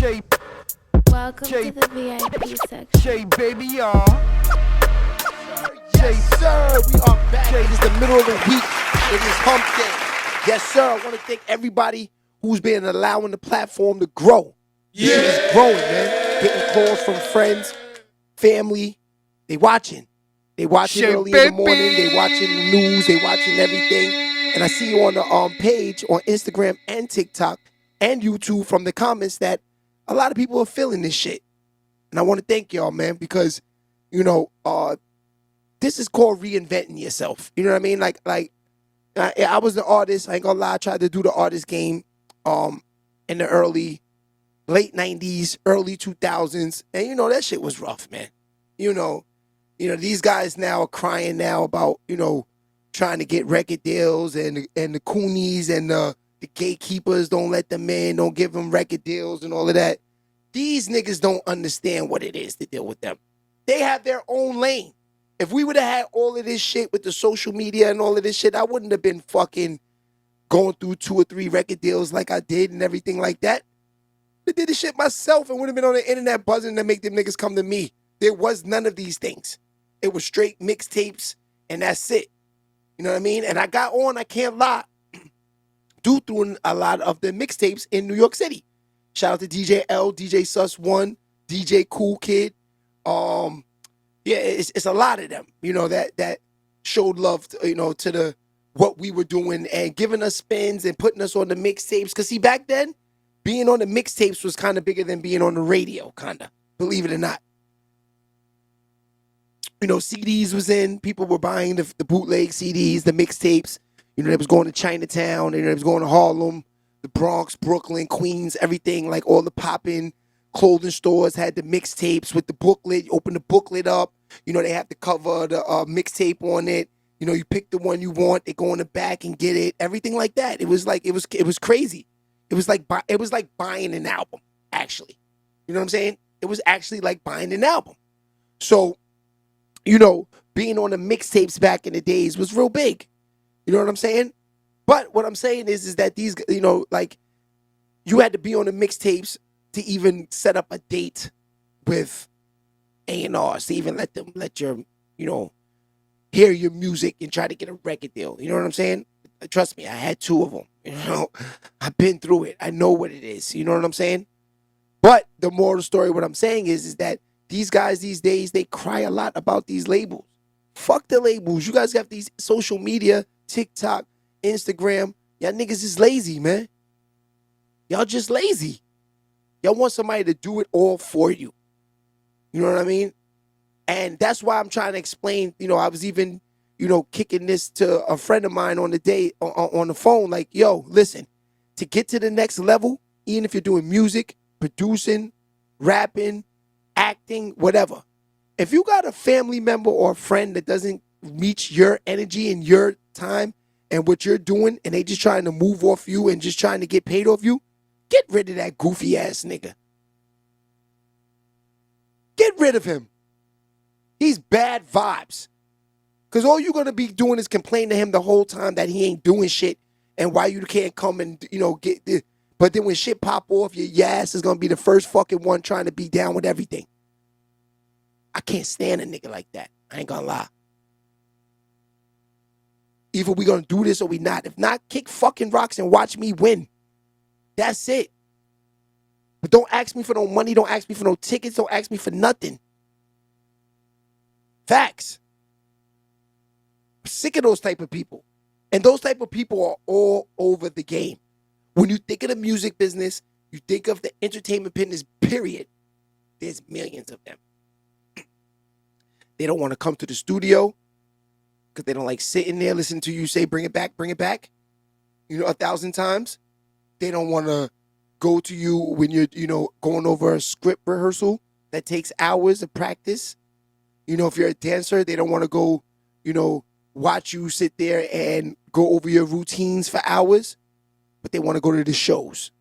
Welcome to the VIP section. Baby, Yes, sir. We are back. It is the middle of the week. It is hump day. Yes, sir. I want to thank everybody who's been allowing the platform to grow. Yeah. It is growing, man. Getting calls from friends, family. They watching. They watching early in the morning. They watching the news. They watching everything. And I see you on the page on Instagram and TikTok and YouTube from the comments that a lot of people are feeling this shit. And I want to thank y'all, man, because, you know, this is called reinventing yourself. You know what I mean? Like I was an artist. I ain't gonna lie. I tried to do the artist game in the late 90s, early 2000s. And, you know, that shit was rough, man. You know, these guys now are crying now about, you know, trying to get record deals and the coonies and the gatekeepers don't let them in, don't give them record deals and all of that. These niggas don't understand what it is to deal with them. They have their own lane. If we would have had all of this shit with the social media and all of this shit, I wouldn't have been fucking going through 2 or 3 record deals like I did and everything like that. I did the shit myself and would have been on the internet buzzing to make them niggas come to me. There was none of these things. It was straight mixtapes and that's it. You know what I mean? And I got on, I can't lie, due to a lot of the mixtapes in New York City. Shout out to DJ L, DJ Sus One, DJ Cool Kid. Yeah, it's a lot of them, you know, that showed love, to, you know, to what we were doing and giving us spins and putting us on the mixtapes. Because, see, back then, being on the mixtapes was kind of bigger than being on the radio, kind of, believe it or not. You know, CDs was in. People were buying the bootleg CDs, the mixtapes. You know, they was going to Chinatown. You know, they was going to Harlem, the Bronx, Brooklyn, Queens, everything. Like all the popping clothing stores had the mixtapes with the booklet. You open the booklet up. You know, they have the cover, the mixtape on it. You know, you pick the one you want. They go in the back and get it. Everything like that. It was like, it was crazy. It was like buying an album, actually. You know what I'm saying? It was actually like buying an album. So, you know, being on the mixtapes back in the days was real big. You know what I'm saying? But what I'm saying is that these, you know, like, you had to be on the mixtapes to even set up a date with A&Rs, to even let your, you know, hear your music and try to get a record deal. You know what I'm saying? Trust me, I had 2 of them. You know, I've been through it. I know what it is. You know what I'm saying? But the moral of the story, what I'm saying is that these guys these days, they cry a lot about these labels. Fuck the labels. You guys got these social media, TikTok, Instagram. Y'all niggas is lazy, man. Y'all just lazy. Y'all want somebody to do it all for you. You know what I mean? And that's why I'm trying to explain, you know, I was even, you know, kicking this to a friend of mine on the phone, like, yo, listen, to get to the next level, even if you're doing music, producing, rapping, acting, whatever. If you got a family member or a friend that doesn't reach your energy and your time and what you're doing, and they just trying to move off you and just trying to get paid off you, get rid of that goofy ass nigga. Get rid of him. He's bad vibes. Because all you're going to be doing is complain to him the whole time that he ain't doing shit and why you can't come and, you know, get this. But then when shit pop off, your ass is going to be the first fucking one trying to be down with everything. I can't stand a nigga like that. I ain't going to lie. Either we going to do this or we not. If not, kick fucking rocks and watch me win. That's it. But don't ask me for no money. Don't ask me for no tickets. Don't ask me for nothing. Facts. I'm sick of those type of people. And those type of people are all over the game. When you think of the music business, you think of the entertainment business, period. There's millions of them. They don't want to come to the studio because they don't like sitting there listening to you say, bring it back, you know, 1,000 times. They don't want to go to you when you're, you know, going over a script rehearsal that takes hours of practice. You know, if you're a dancer, they don't want to go, you know, watch you sit there and go over your routines for hours, but they want to go to the shows.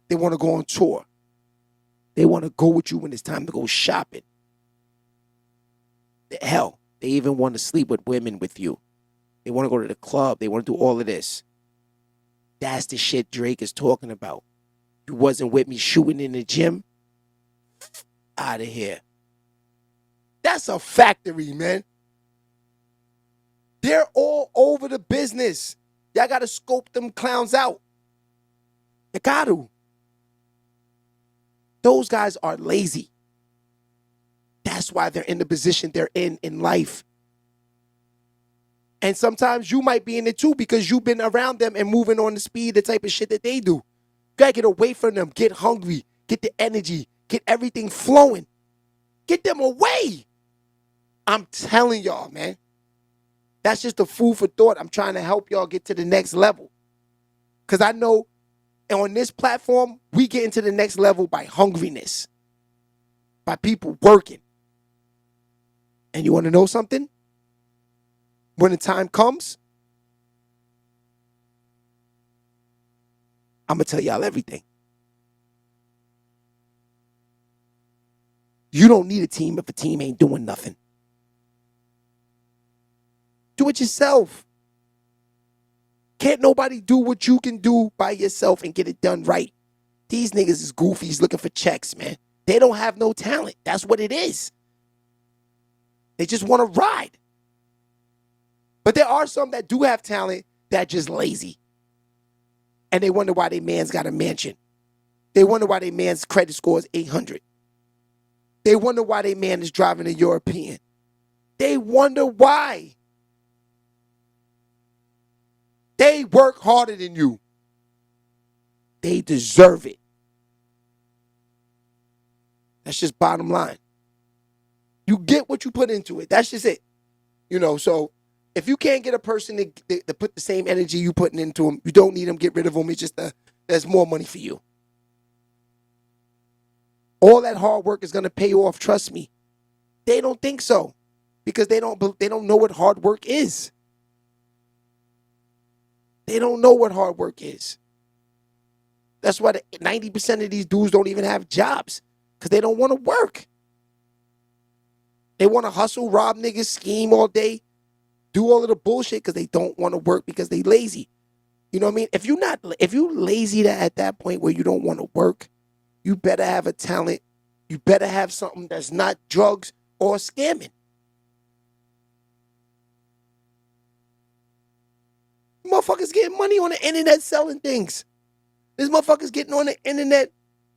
They want to go on tour. They want to go with you when it's time to go shopping. Hell, they even want to sleep with women with you. They want to go to the club. They want to do all of this. That's the shit Drake is talking about. You wasn't with me shooting in the gym. Out of here. That's a factory, man. They're all over the business. Y'all got to scope them clowns out. You got to. Those guys are lazy. That's why they're in the position they're in life. And sometimes you might be in it too because you've been around them and moving on the speed, the type of shit that they do. You got to get away from them. Get hungry. Get the energy. Get everything flowing. Get them away. I'm telling y'all, man. That's just a food for thought. I'm trying to help y'all get to the next level. Because I know on this platform, we get into the next level by hungriness. By people working. And you want to know something? When the time comes, I'm going to tell y'all everything. You don't need a team if a team ain't doing nothing. Do it yourself. Can't nobody do what you can do by yourself and get it done right. These niggas is goofies looking for checks, man. They don't have no talent. That's what it is. They just want to ride. But there are some that do have talent that just lazy. And they wonder why their man's got a mansion. They wonder why their man's credit score is 800. They wonder why their man is driving a European. They wonder why. They work harder than you. They deserve it. That's just bottom line. You get what you put into it. That's just it. You know, so if you can't get a person to put the same energy you putting into them, you don't need them, get rid of them. It's just there's more money for you. All that hard work is going to pay off, trust me. They don't think so because they don't know what hard work is. They don't know what hard work is. That's why 90% of these dudes don't even have jobs because they don't want to work. They want to hustle, rob niggas, scheme all day, do all of the bullshit because they don't want to work because they lazy. You know what I mean? If you lazy at that point where you don't want to work, you better have a talent. You better have something that's not drugs or scamming. Motherfuckers getting money on the internet selling things. These motherfuckers getting on the internet,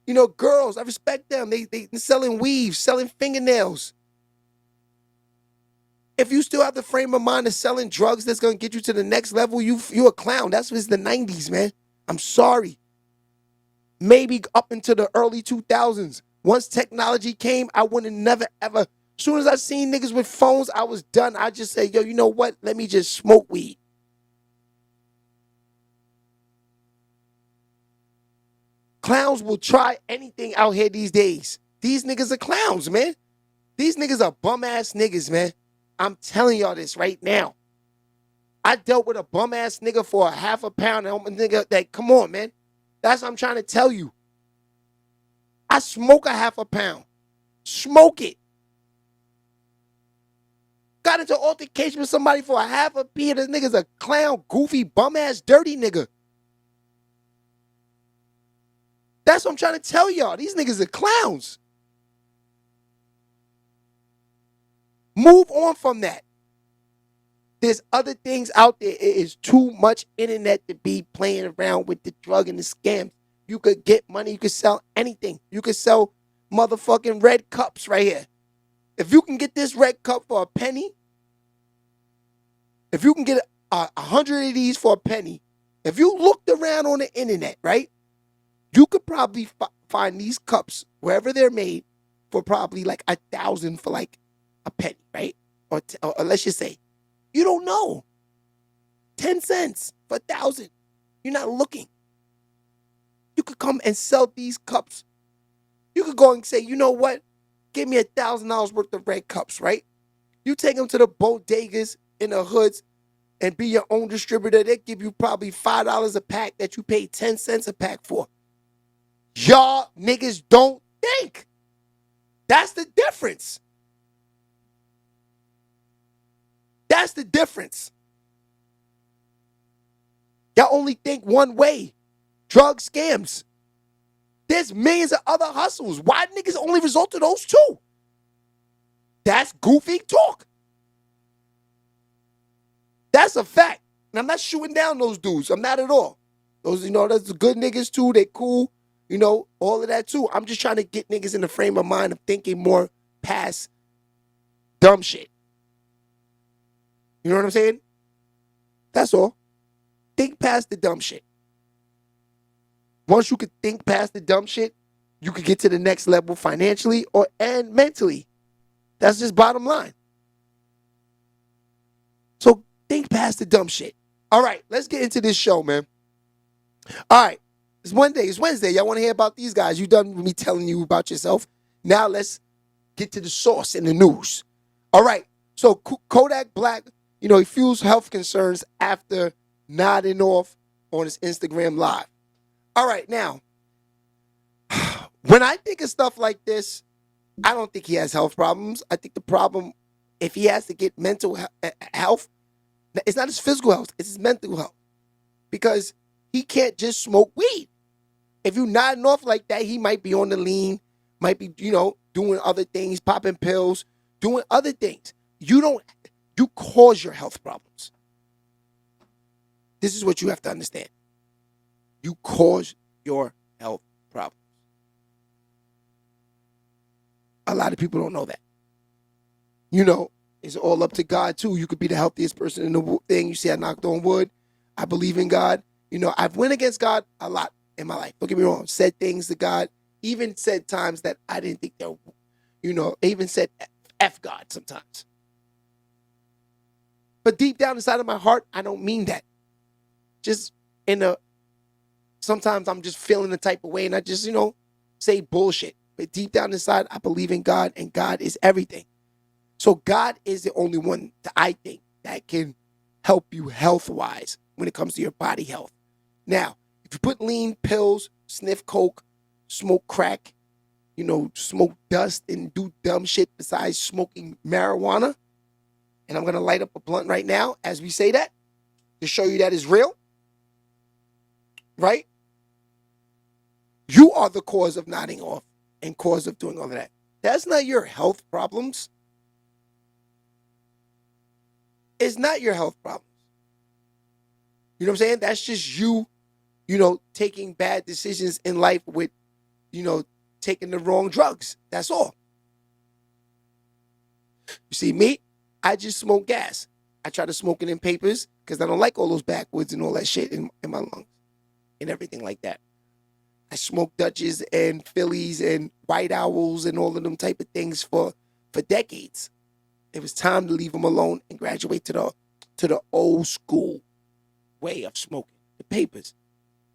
you know, girls, I respect them. They selling weaves, selling fingernails. If you still have the frame of mind of selling drugs that's going to get you to the next level, you a clown. That's what's the 90s, man. I'm sorry. Maybe up into the early 2000s. Once technology came, I would have never, ever. As soon as I seen niggas with phones, I was done. I just say, yo, you know what? Let me just smoke weed. Clowns will try anything out here these days. These niggas are clowns, man. These niggas are bum-ass niggas, man. I'm telling y'all this right now. I dealt with a bum-ass nigga for a half a pound. And a nigga that, come on, man. That's what I'm trying to tell you. I smoke a half a pound. Smoke it. Got into altercation with somebody for a half a beer. This nigga's a clown, goofy, bum-ass, dirty nigga. That's what I'm trying to tell y'all. These niggas are clowns. Move on from that. There's other things out there. It is too much internet to be playing around with the drug and the scams. You could get money. You could sell anything. You could sell motherfucking red cups right here. If you can get this red cup for a penny, if you can get 100 of these for a penny, if you looked around on the internet, right, you could probably find these cups wherever they're made for probably like 1,000 for like a penny, right? Or let's just say, you don't know. 10 cents for 1,000. You're not looking. You could come and sell these cups. You could go and say, you know what? Give me $1,000 worth of red cups, right? You take them to the bodegas in the hoods and be your own distributor. They give you probably $5 a pack that you pay 10 cents a pack for. Y'all niggas don't think. That's the difference. That's the difference. Y'all only think one way. Drug scams. There's millions of other hustles. Why niggas only resort to those two? That's goofy talk. That's a fact. And I'm not shooting down those dudes. I'm not at all. Those, that's good niggas too. They cool. All of that too. I'm just trying to get niggas in the frame of mind of thinking more past dumb shit. You know what I'm saying? That's all. Think past the dumb shit. Once you could think past the dumb shit, you could get to the next level financially and mentally. That's just bottom line. So think past the dumb shit. All right, let's get into this show, man. All right, it's Wednesday. Y'all want to hear about these guys? You done with me telling you about yourself. Now let's get to the source in the news. All right, so Kodak Black, he fuels health concerns after nodding off on his Instagram Live. All right, now, when I think of stuff like this, I don't think he has health problems. I think the problem, if he has to get mental health, it's not his physical health, it's his mental health. Because he can't just smoke weed. If you nodding off like that, he might be on the lean, might be, doing other things, popping pills, doing other things. You cause your health problems. This is what you have to understand. You cause your health problems. A lot of people don't know that. It's all up to God too. You could be the healthiest person in the thing. You see, I knocked on wood. I believe in God. I've went against God a lot in my life. Don't get me wrong. Said things to God. Even said times that I didn't think they were, even said F God sometimes. But deep down inside of my heart, I don't mean that. Just sometimes I'm just feeling the type of way and I just, say bullshit. But deep down inside, I believe in God and God is everything. So God is the only one that I think that can help you health-wise when it comes to your body health. Now, if you put lean pills, sniff coke, smoke crack, smoke dust and do dumb shit besides smoking marijuana, and I'm going to light up a blunt right now as we say that to show you that is real, right? You are the cause of nodding off and cause of doing all of that. That's not your health problems. It's not your health problems. You know what I'm saying? That's just you, taking bad decisions in life with, taking the wrong drugs. That's all. You see, me, I just smoke gas. I try to smoke it in papers because I don't like all those backwoods and all that shit in my lungs and everything like that. I smoked Dutches and Phillies and White Owls and all of them type of things for decades. It was time to leave them alone and graduate to the old school way of smoking, the papers.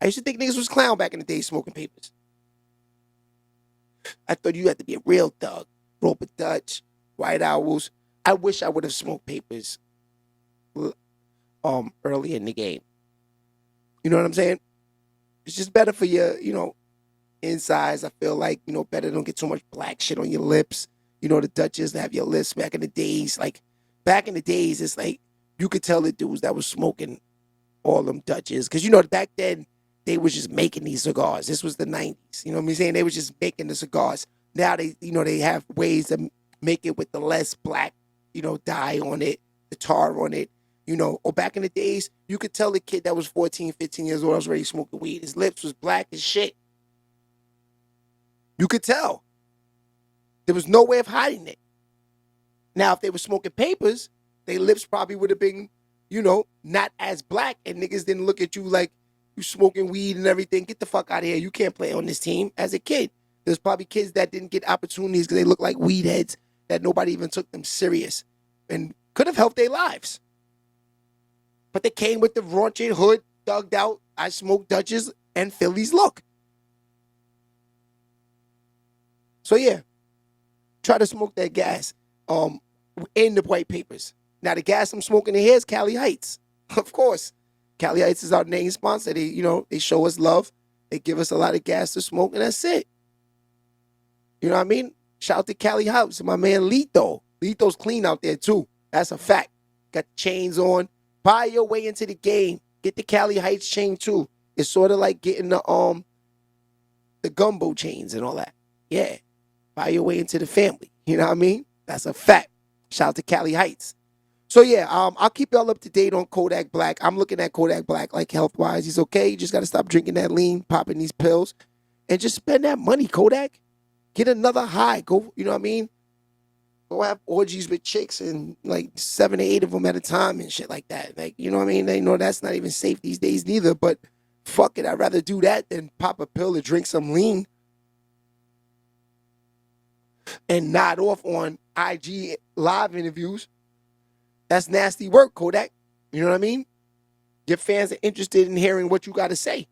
I used to think niggas was clown back in the day smoking papers. I thought you had to be a real thug. Roll a Dutch, White Owls. I wish I would have smoked papers early in the game. You know what I'm saying? It's just better for your, insides. I feel like, better don't get so much black shit on your lips. The Dutchess have your lips back in the days. Like, back in the days, it's like, you could tell the dudes that was smoking all them Dutchess. Because, back then, they was just making these cigars. This was the 90s. You know what I'm saying? They was just making the cigars. Now they have ways to make it with the less black, dye on it, the tar on it. Or back in the days, you could tell the kid that was 14, 15 years old, I was already smoking weed. His lips was black as shit. You could tell. There was no way of hiding it. Now, if they were smoking papers, their lips probably would have been, not as black, and niggas didn't look at you like you smoking weed and everything. Get the fuck out of here. You can't play on this team. As a kid, there's probably kids that didn't get opportunities because they look like weed heads, that nobody even took them serious and could have helped their lives. But they came with the raunchy hood, thugged out, I smoke Dutchess and Phillies look. So yeah, try to smoke that gas in the white papers. Now the gas I'm smoking in here is Cali Heights. Of course. Cali Heights is our name sponsor. They show us love. They give us a lot of gas to smoke, and that's it. You know what I mean? Shout out to Cali Heights and my man Lito. Lito's clean out there too. That's a fact. Got the chains on. Buy your way into the game. Get the Cali Heights chain too. It's sort of like getting the the gumbo chains and all that. Yeah. Buy your way into the family. You know what I mean? That's a fact. Shout out to Cali Heights. So yeah, I'll keep y'all up to date on Kodak Black. I'm looking at Kodak Black like health-wise. He's okay. You just got to stop drinking that lean, popping these pills, and just spend that money, Kodak. Get another high. Go, you know what I mean? Go have orgies with chicks and like 7 or 8 of them at a time and shit like that. Like, you know what I mean? They know that's not even safe these days neither, but fuck it. I'd rather do that than pop a pill or drink some lean and nod off on IG live interviews. That's nasty work, Kodak. You know what I mean? Your fans are interested in hearing what you got to say.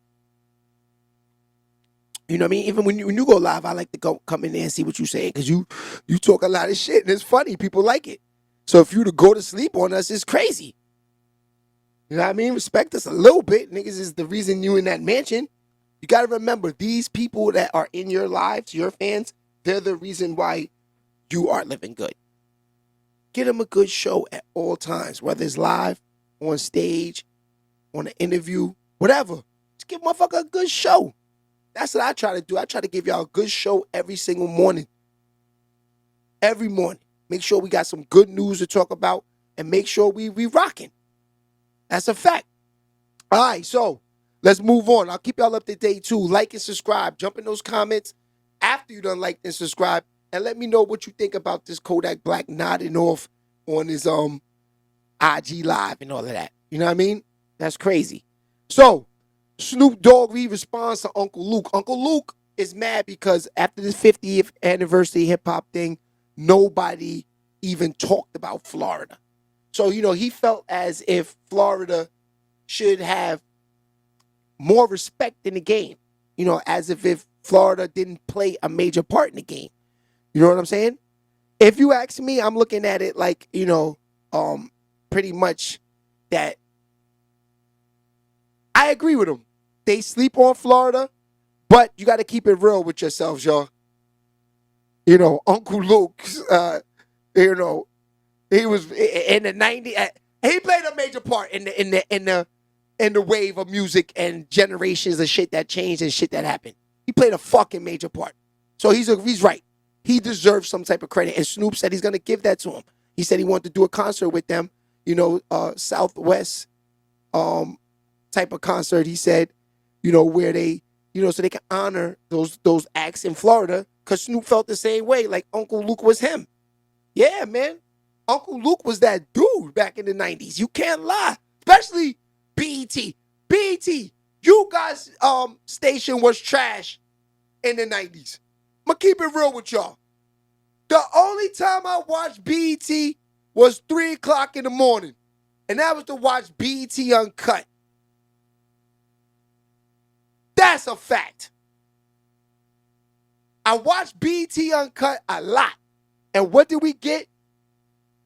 You know what I mean? Even when you go live, I like to come in there and see what you say because you talk a lot of shit and it's funny. People like it. So if you to go to sleep on us, it's crazy. You know what I mean? Respect us a little bit. Niggas is the reason you in that mansion. You got to remember, these people that are in your lives, your fans, they're the reason why you are living good. Get them a good show at all times, whether it's live, on stage, on an interview, whatever. Just give motherfucker a good show. That's what I try to do. I try to give y'all a good show every single morning. Every morning. Make sure we got some good news to talk about and make sure we rocking. That's a fact. All right, so let's move on. I'll keep y'all up to date too. Like and subscribe. Jump in those comments after you done liked and subscribe and let me know what you think about this Kodak Black nodding off on his IG live and all of that. You know what I mean? That's crazy. So, Snoop Dogg responds to Uncle Luke. Uncle Luke is mad because after the 50th anniversary hip-hop thing, nobody even talked about Florida. So, you know, he felt as if Florida should have more respect in the game. You know, as if Florida didn't play a major part in the game. You know what I'm saying? If you ask me, I'm looking at it like, you know, pretty much that I agree with him. They sleep on Florida, but you got to keep it real with yourselves, y'all. You know, Uncle Luke, you know, he was in the 90s. He played a major part in the wave of music and generations of shit that changed and shit that happened. He played a fucking major part. So he's right. He deserves some type of credit. And Snoop said he's going to give that to him. He said he wanted to do a concert with them, you know, Southwest type of concert. He said, you know, where they, you know, so they can honor those acts in Florida because Snoop felt the same way, like Uncle Luke was him. Yeah, man. Uncle Luke was that dude back in the 90s. You can't lie. Especially BET. BET, you guys' station was trash in the 90s. I'm going to keep it real with y'all. The only time I watched BET was 3 o'clock in the morning. And that was to watch BET Uncut. That's a fact. I watched BET Uncut a lot. And what did we get?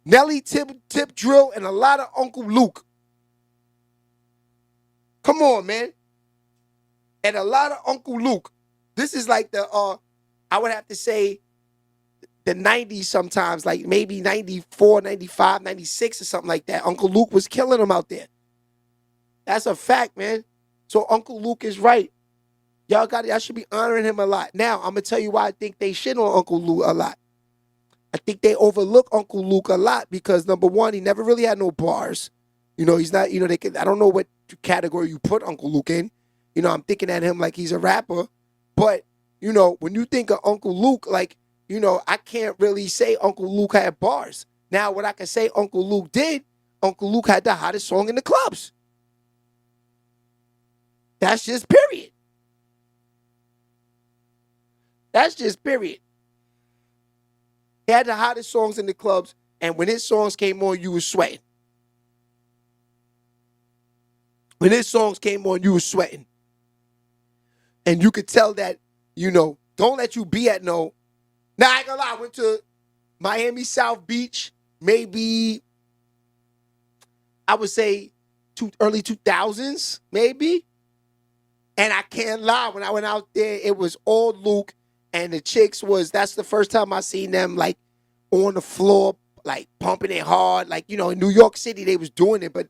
Nelly, Tip Drill, and a lot of Uncle Luke. Come on, man. And a lot of Uncle Luke. This is like the, I would have to say, the 90s sometimes, like maybe 94, 95, 96 or something like that. Uncle Luke was killing them out there. That's a fact, man. So Uncle Luke is right. Y'all should be honoring him a lot. Now, I'm going to tell you why I think they shit on Uncle Luke a lot. I think they overlook Uncle Luke a lot because, number one, he never really had no bars. You know, he's not, you know, I don't know what category you put Uncle Luke in. You know, I'm thinking at him like he's a rapper. But, you know, when you think of Uncle Luke, like, you know, I can't really say Uncle Luke had bars. Now, what I can say Uncle Luke did, Uncle Luke had the hottest song in the clubs. That's just period. That's just period. He had the hottest songs in the clubs, and when his songs came on, you was sweating. When his songs came on, you was sweating. And you could tell that, you know, don't let you be at no. Now, I ain't gonna lie, I went to Miami South Beach, maybe, I would say, early 2000s, maybe. And I can't lie, when I went out there, it was all Luke. And the chicks that's the first time I seen them, like, on the floor, like, pumping it hard. Like, you know, in New York City, they was doing it, but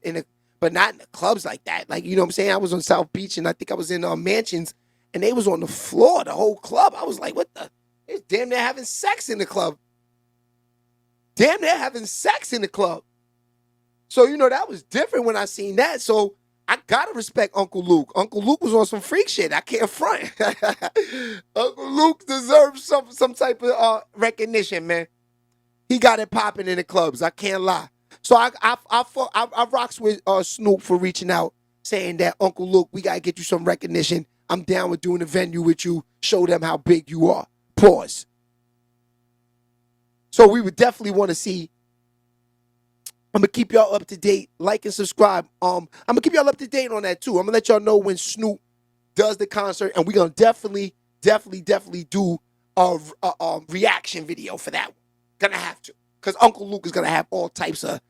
not in the clubs like that. Like, you know what I'm saying? I was on South Beach, and I think I was in mansions, and they was on the floor, the whole club. I was like, what the? It's damn near having sex in the club. Damn near having sex in the club. So, you know, that was different when I seen that. So I gotta respect Uncle Luke. Uncle Luke was on some freak shit. I can't front. Uncle Luke deserves some type of recognition, man. He got it popping in the clubs. I can't lie. So I rocks with Snoop for reaching out, saying that Uncle Luke, we gotta get you some recognition. I'm down with doing a venue with you. Show them how big you are. Pause. So we would definitely want to see. I'm going to keep y'all up to date. Like and subscribe. I'm going to keep y'all up to date on that too. I'm going to let y'all know when Snoop does the concert. And we're going to definitely do a reaction video for that one. Going to have to. Because Uncle Luke is going to have all types of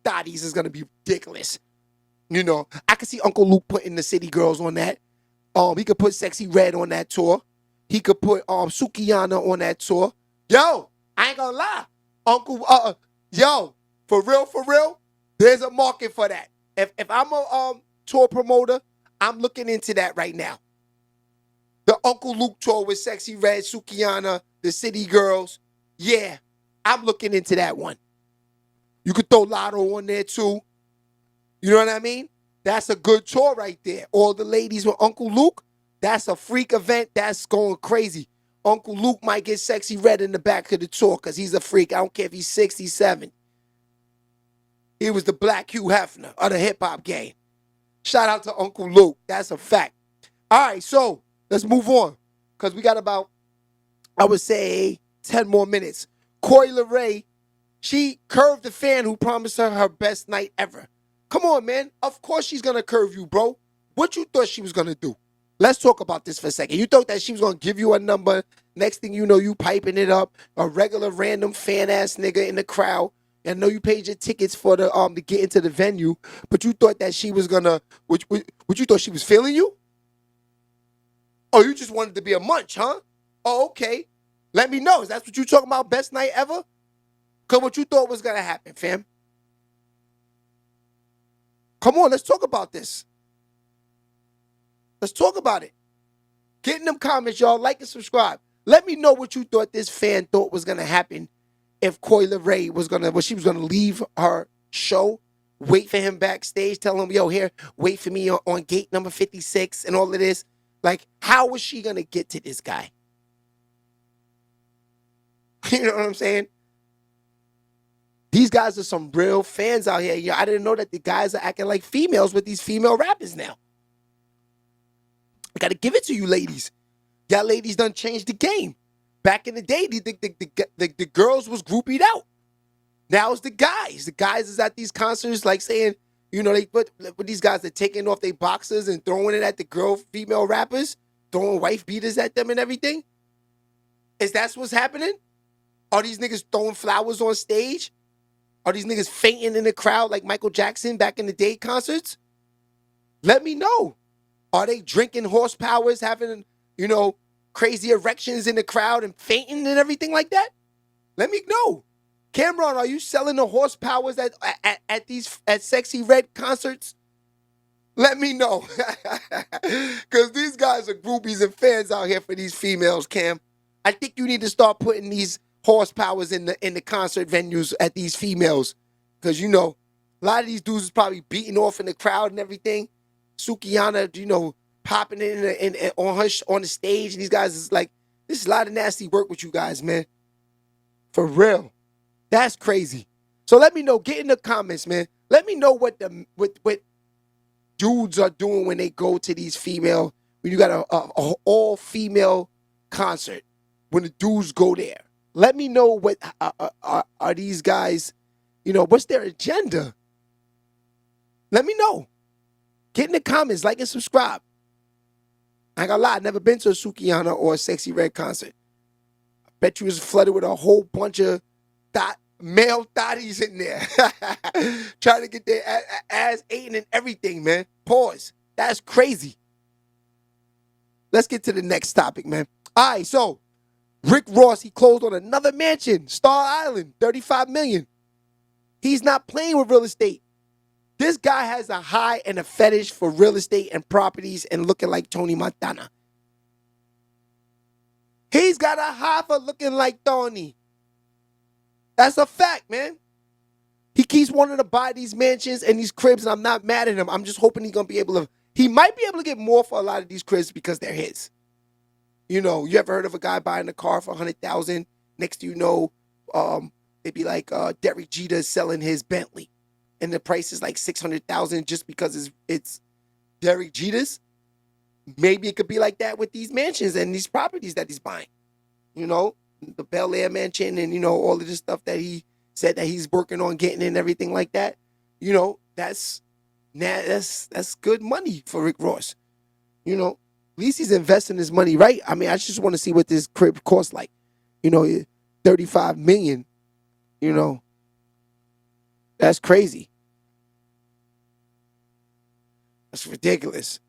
thotties. It's going to be ridiculous. You know, I could see Uncle Luke putting the City Girls on that. He could put Sexy Red on that tour. He could put Sukiyana on that tour. Yo, I ain't going to lie. Uncle, yo. For real, there's a market for that. If I'm a tour promoter, I'm looking into that right now. The Uncle Luke tour with Sexy Red, Sukiyana, the City Girls. Yeah, I'm looking into that one. You could throw Lotto on there too. You know what I mean? That's a good tour right there. All the ladies with Uncle Luke, that's a freak event. That's going crazy. Uncle Luke might get Sexy Red in the back of the tour because he's a freak. I don't care if he's 67. He was the Black Hugh Hefner of the hip-hop game. Shout out to Uncle Luke. That's a fact. All right, so let's move on. Because we got about, I would say, 10 more minutes. Coi Leray, she curved the fan who promised her best night ever. Come on, man. Of course she's going to curve you, bro. What you thought she was going to do? Let's talk about this for a second. You thought that she was going to give you a number. Next thing you know, you piping it up. A regular random fan-ass nigga in the crowd. I know you paid your tickets for the to get into the venue, but you thought that she was gonna. What you thought she was feeling you? Oh, you just wanted to be a munch, huh? Oh, okay. Let me know. Is that what you talking about? Best night ever? Cause what you thought was gonna happen, fam? Come on, let's talk about this. Let's talk about it. Get in them comments, y'all. Like and subscribe. Let me know what you thought this fan thought was gonna happen. If Coi Leray she was gonna leave her show, wait for him backstage, tell him, yo, here, wait for me on gate number 56 and all of this. Like, how was she gonna get to this guy? You know what I'm saying? These guys are some real fans out here. I didn't know that the guys are acting like females with these female rappers now. I gotta give it to you, ladies. Y'all ladies done changed the game. Back in the day, the girls was groupied out. Now it's the guys. The guys is at these concerts like saying, you know, they put these guys are taking off their boxers and throwing it at the female rappers, throwing wife beaters at them and everything. Is that what's happening? Are these niggas throwing flowers on stage? Are these niggas fainting in the crowd like Michael Jackson back in the day concerts? Let me know. Are they drinking horsepowers, having, you know, crazy erections in the crowd and fainting and everything like that? Let me know. Cameron, are you selling the horsepowers at Sexy Red concerts? Let me know. Because these guys are groupies and fans out here for these females, Cam. I think you need to start putting these horsepowers in the concert venues at these females. Because, you know, a lot of these dudes is probably beating off in the crowd and everything. Sukiyana, you know, popping in on the stage. And these guys is like, this is a lot of nasty work with you guys, man. For real. That's crazy. So let me know. Get in the comments, man. Let me know what dudes are doing when they go to these female, when you got a all-female concert, when the dudes go there. Let me know what are these guys, you know, what's their agenda? Let me know. Get in the comments, like and subscribe. I ain't gonna lie, I've never been to a Sukiyana or a Sexy Red concert. I bet you was flooded with a whole bunch of male thotties in there. Trying to get their ass eaten and everything, man. Pause. That's crazy. Let's get to the next topic, man. All right, so Rick Ross, he closed on another mansion, Star Island, $35 million. He's not playing with real estate. This guy has a high and a fetish for real estate and properties and looking like Tony Montana. got a Hoffa looking like Thorny. That's a fact, man. He keeps wanting to buy these mansions and these cribs, and I'm not mad at him. I'm just hoping he's going to be able to, he might be able to get more for a lot of these cribs because they're his. You know, you ever heard of a guy buying a car for $100,000? Next thing you know, it'd be like Derek Jeter selling his Bentley, and the price is like $600,000 just because it's Derek Jeter's. Maybe it could be like that with these mansions and these properties that he's buying. You know, the Bel Air mansion and, you know, all of this stuff that he said that he's working on getting and everything like that. You know, that's good money for Rick Ross. You know, at least he's investing his money right. I mean, I just want to see what this crib costs like. You know, $35 million. You know, that's crazy. That's ridiculous.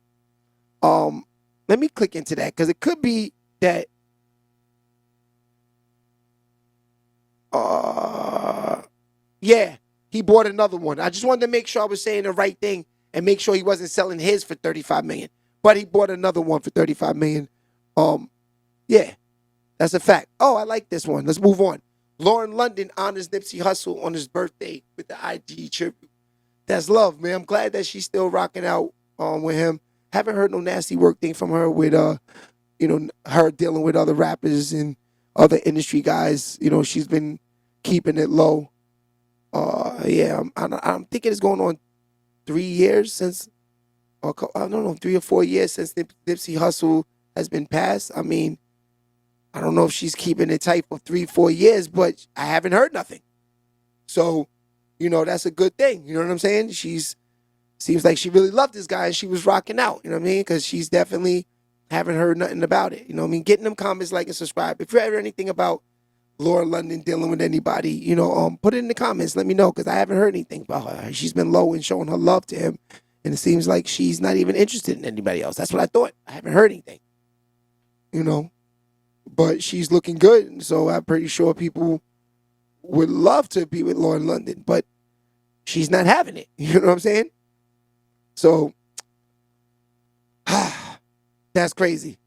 Let me click into that because it could be that. Yeah, he bought another one. I just wanted to make sure I was saying the right thing and make sure he wasn't selling his for $35 million. But he bought another one for $35 million. Yeah, that's a fact. Oh, I like this one. Let's move on. Lauren London honors Nipsey Hussle on his birthday with the IG tribute. That's love, man. I'm glad that she's still rocking out with him. Haven't heard no nasty work thing from her with you know, her dealing with other rappers and other industry guys. You know, she's been keeping it low. Yeah, I'm thinking it's going on 3 years since, or I don't know, 3 or 4 years since Nipsey Hussle has been passed. I mean, I don't know if she's keeping it tight for 3-4 years, but I haven't heard nothing. So, you know, that's a good thing. You know what I'm saying? Seems like she really loved this guy and she was rocking out. You know what I mean? Because she's definitely haven't heard nothing about it. You know what I mean? Getting them comments, like, and subscribe. If you ever anything about Laura London dealing with anybody, you know, put it in the comments. Let me know because I haven't heard anything about her. She's been low and showing her love to him, and it seems like she's not even interested in anybody else. That's what I thought. I haven't heard anything, you know, but she's looking good, and so I'm pretty sure people would love to be with Lauren London, but she's not having it. You know what I'm saying? So that's crazy.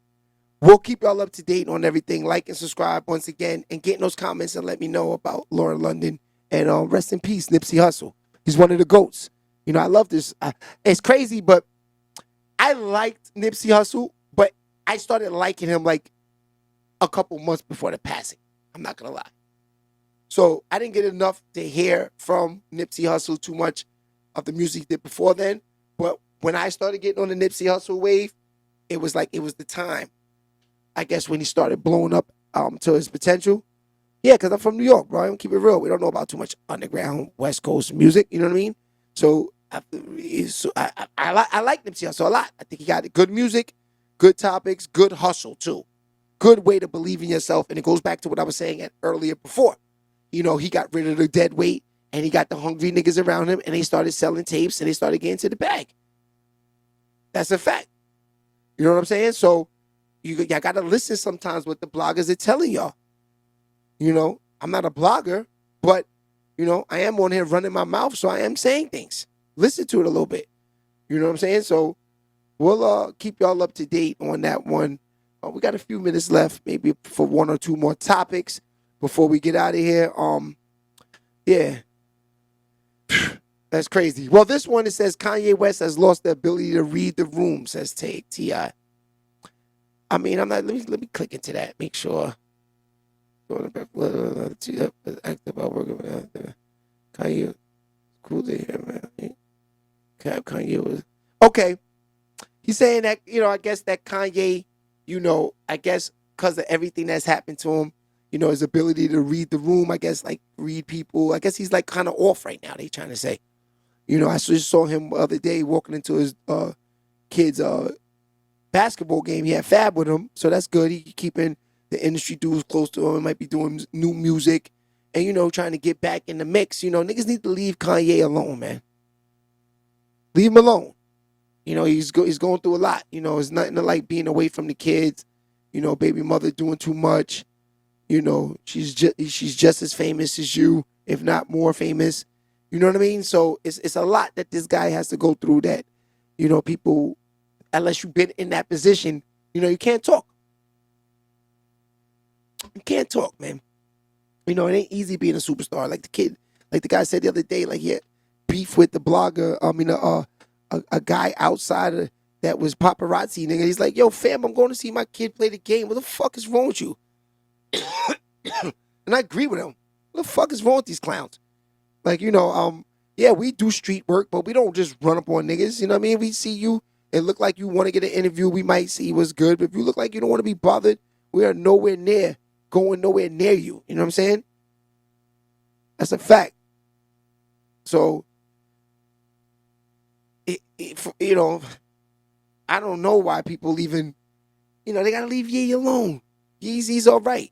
We'll keep y'all up to date on everything. Like and subscribe once again and get in those comments and let me know about Laura London. And rest in peace, Nipsey Hussle. He's one of the GOATs. You know, I love this. It's crazy, but I liked Nipsey Hussle, but I started liking him like a couple months before the passing. I'm not going to lie. So I didn't get enough to hear from Nipsey Hussle too much of the music he did before then. But when I started getting on the Nipsey Hussle wave, it was like it was the time. I guess when he started blowing up to his potential. Yeah, because I'm from New York, bro. I don't keep it real. We don't know about too much underground West Coast music. You know what I mean? So I like Nipsey Hussle a lot. I think he got good music, good topics, good hustle too. Good way to believe in yourself. And it goes back to what I was saying earlier before. You know, he got rid of the dead weight and he got the hungry niggas around him and they started selling tapes and they started getting to the bag. That's a fact. You know what I'm saying? So y'all got to listen sometimes what the bloggers are telling y'all. You know, I'm not a blogger, but, you know, I am on here running my mouth, so I am saying things. Listen to it a little bit. You know what I'm saying? So we'll keep y'all up to date on that one. We got a few minutes left, maybe for 1 or 2 more topics before we get out of here. Yeah. That's crazy. Well, this one, it says Kanye West has lost the ability to read the room, says T.I. I mean, I'm not. Let me click into that. Make sure. Kanye, cool to hear, man. Kanye was okay. He's saying that, you know, I guess that Kanye, you know, I guess because of everything that's happened to him, you know, his ability to read the room, I guess, like read people. I guess he's like kind of off right now. They trying to say, you know, I just saw him the other day walking into his kid's basketball game. He had Fab with him, so that's good. He keeping the industry dudes close to him. He might be doing new music and, you know, trying to get back in the mix. You know, niggas need to leave Kanye alone, man. Leave him alone. You know, he's going through a lot. You know, it's nothing like being away from the kids. You know, baby mother doing too much. You know, she's just as famous as you, if not more famous. You know what I mean? So it's a lot that this guy has to go through that, you know, people, unless you've been in that position, you know, you can't talk. can't talk, man. You know, it ain't easy being a superstar. Like the guy said the other day, like he had beef with the blogger. A guy outside of that was paparazzi, nigga. He's like, yo, fam, I'm going to see my kid play the game. What the fuck is wrong with you? And I agree with him. What the fuck is wrong with these clowns? Like, you know, yeah, we do street work, but we don't just run up on niggas. You know what I mean? We see you and look like you want to get an interview. We might see what's good. But if you look like you don't want to be bothered, we are nowhere near going nowhere near you. You know what I'm saying? That's a fact. So, you know, I don't know why people even, you know, they got to leave Yeezy alone. Yeezy's all right.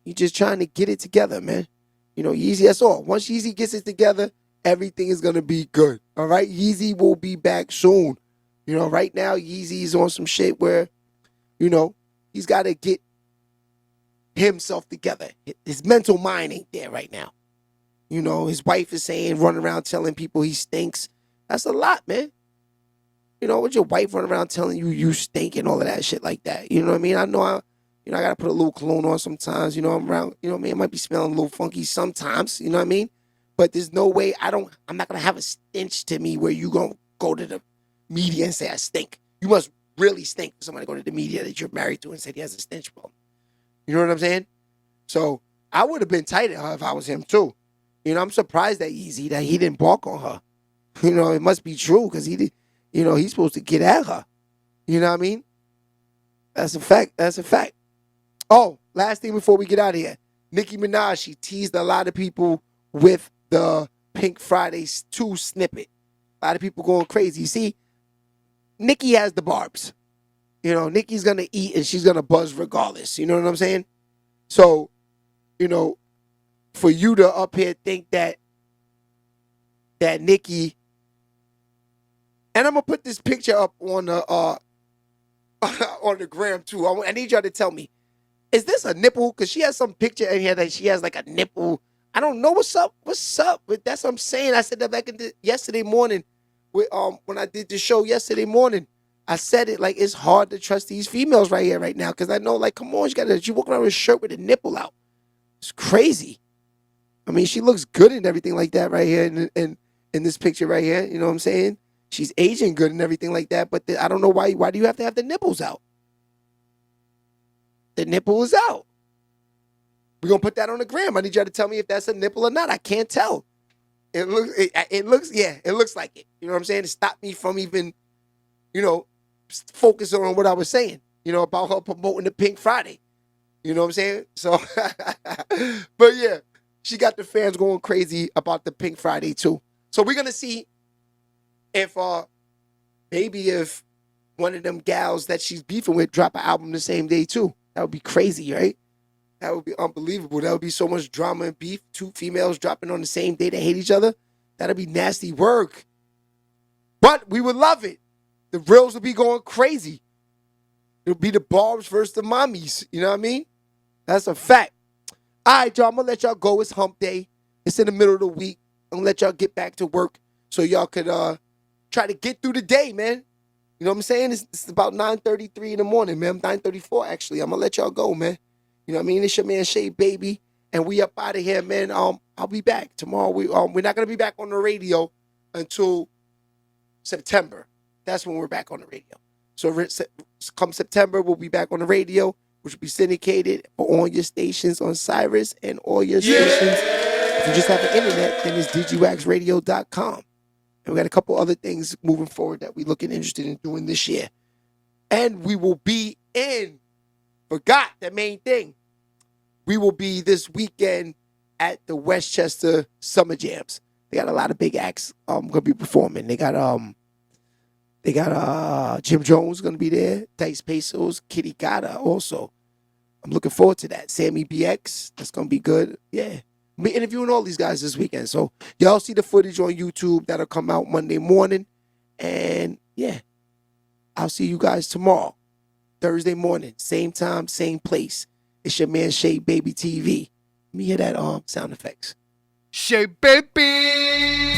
You just trying to get it together, man. You know, Yeezy, that's all. Once Yeezy gets it together, everything is going to be good. All right? Yeezy will be back soon. You know, right now, Yeezy's on some shit where, you know, he's got to get himself together. His mental mind ain't there right now. You know, his wife is saying, running around telling people he stinks. That's a lot, man. You know, with your wife running around telling you you stink and all of that shit like that. You know what I mean? I know I got to put a little cologne on sometimes. You know, I'm around, you know what I mean? It might be smelling a little funky sometimes. You know what I mean? But there's no way I'm not going to have a stench to me where you going to go to the media and say I stink. You must really stink for somebody to go to the media that you're married to and say he has a stench problem. You know what I'm saying? So I would have been tight at her if I was him too. You know, I'm surprised that Yeezy, that he didn't balk on her. You know, it must be true because he did, you know, he's supposed to get at her. You know what I mean? That's a fact. That's a fact. Oh, last thing before we get out of here. Nicki Minaj, she teased a lot of people with the Pink Friday 2 snippet. A lot of people going crazy. You see, Nicki has the barbs. You know, Nicki's going to eat and she's going to buzz regardless. You know what I'm saying? So, you know, for you to up here think that Nicki, and I'm going to put this picture up on the on the gram too. I need y'all to tell me, is this a nipple? Because she has some picture in here that she has like a nipple. I don't know what's up. What's up? But that's what I'm saying. I said that back yesterday morning with when I did the show yesterday morning. I said it like it's hard to trust these females right here, right now. Because I know, like, come on, she walking around with a shirt with a nipple out. It's crazy. I mean, she looks good and everything like that right here in this picture right here. You know what I'm saying? She's aging good and everything like that. But I don't know why. Why do you have to have the nipples out? The nipple is out. We're going to put that on the gram. I need y'all to tell me if that's a nipple or not. I can't tell. It looks like it. You know what I'm saying? It stopped me from even, you know, focusing on what I was saying, you know, about her promoting the Pink Friday. You know what I'm saying? So, but yeah, she got the fans going crazy about the Pink Friday too. So we're going to see if maybe if one of them gals that she's beefing with drop an album the same day too. That would be crazy, right? That would be unbelievable. That would be so much drama and beef. 2 females dropping on the same day that hate each other. That'd be nasty work. But we would love it. The reels would be going crazy. It would be the barbs versus the mommies. You know what I mean? That's a fact. All right, y'all. I'm going to let y'all go. It's hump day. It's in the middle of the week. I'm going to let y'all get back to work so y'all could try to get through the day, man. You know what I'm saying? It's about 9:33 in the morning, man. 9:34, actually. I'm going to let y'all go, man. You know what I mean? It's your man, Shea Baby. And we up out of here, man. I'll be back tomorrow. We're not going to be back on the radio until September. That's when we're back on the radio. So come September, we'll be back on the radio, which will be syndicated on all your stations on Cyrus and all your stations. If you just have the internet, then it's digiwaxradio.com. And we got a couple other things moving forward that we're looking interested in doing this year. And we will be forgot the main thing. We will be this weekend at the Westchester Summer Jams. They got a lot of big acts gonna be performing. They got Jim Jones gonna be there, Dice Pesos, Kitty Gata also. I'm looking forward to that. Sammy BX, that's gonna be good. Yeah. I'm interviewing all these guys this weekend. So y'all see the footage on YouTube that'll come out Monday morning. And yeah, I'll see you guys tomorrow, Thursday morning, same time, same place. It's your man SHEABABYTV. Let me hear that sound effects. SHEABABY!